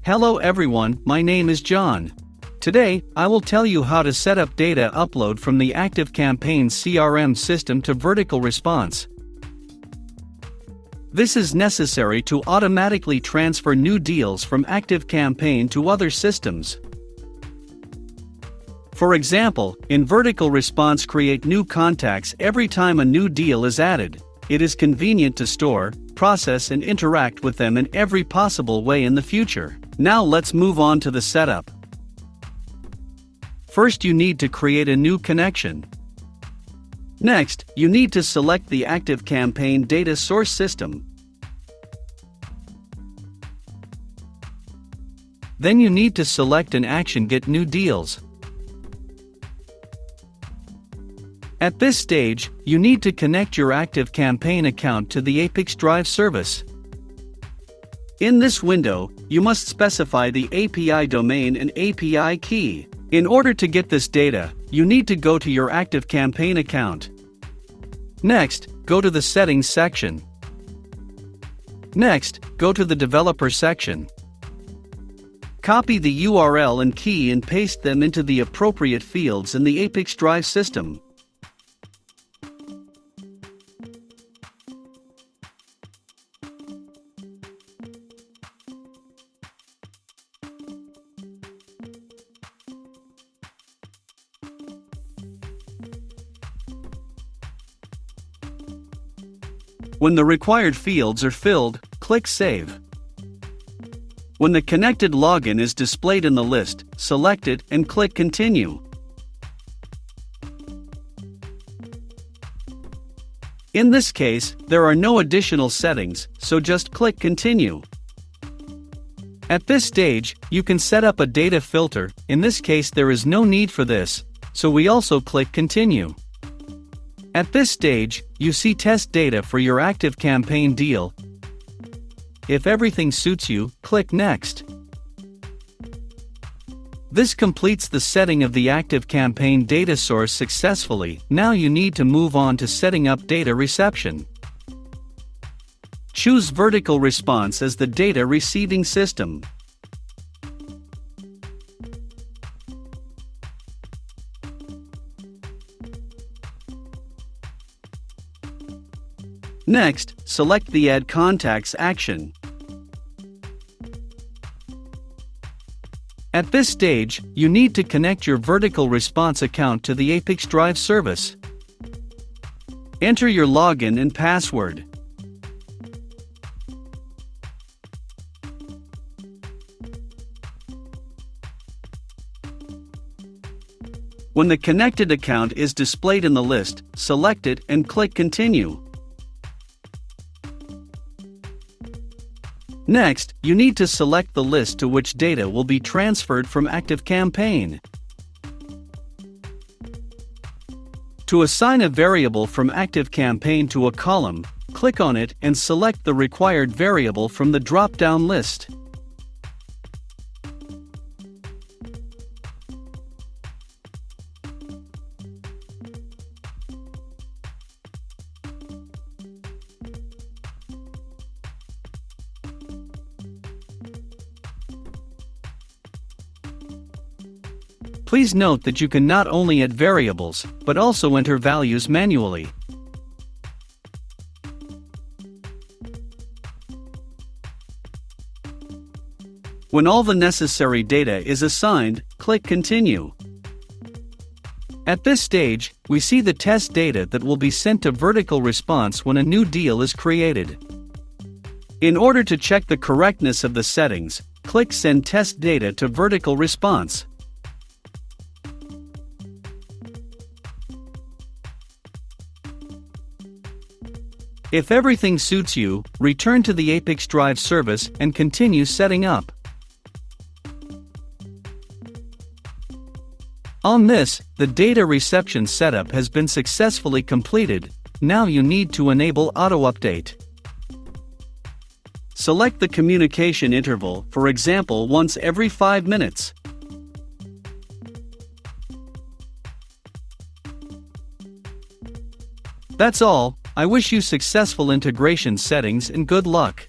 Hello everyone, my name is John. Today, I will tell you how to set up data upload from the ActiveCampaign CRM system to VerticalResponse. This is necessary to automatically transfer new deals from ActiveCampaign to other systems. For example, in VerticalResponse, create new contacts every time a new deal is added. It is convenient to store, process and interact with them in every possible way in the future. Now let's move on to the setup. First, you need to create a new connection. Next, you need to select the ActiveCampaign data source system. Then you need to select an action Get New Deals. At this stage, you need to connect your ActiveCampaign account to the ApiX-Drive service. In this window, you must specify the API domain and API key. In order to get this data, you need to go to your ActiveCampaign account. Next, go to the Settings section. Next, go to the Developer section. Copy the URL and key and paste them into the appropriate fields in the ApiX-Drive system. When the required fields are filled, click Save. When the connected login is displayed in the list, select it and click Continue. In this case, there are no additional settings, so just click Continue. At this stage, you can set up a data filter. In this case, there is no need for this, so we also click Continue. At this stage, you see test data for your ActiveCampaign deal. If everything suits you, click Next. This completes the setting of the ActiveCampaign data source successfully. Now you need to move on to setting up data reception. Choose VerticalResponse as the data receiving system. Next, select the Add Contacts action. At this stage, you need to connect your VerticalResponse account to the ApiX-Drive service. Enter your login and password. When the connected account is displayed in the list, select it and click Continue. Next, you need to select the list to which data will be transferred from ActiveCampaign. To assign a variable from ActiveCampaign to a column, click on it and select the required variable from the drop-down list. Please note that you can not only add variables, but also enter values manually. When all the necessary data is assigned, click Continue. At this stage, we see the test data that will be sent to VerticalResponse when a new deal is created. In order to check the correctness of the settings, click Send Test Data to VerticalResponse. If everything suits you, return to the ApiX-Drive service and continue setting up. On this, the data reception setup has been successfully completed. Now you need to enable auto-update. Select the communication interval, for example once every 5 minutes. That's all. I wish you successful integration settings and good luck.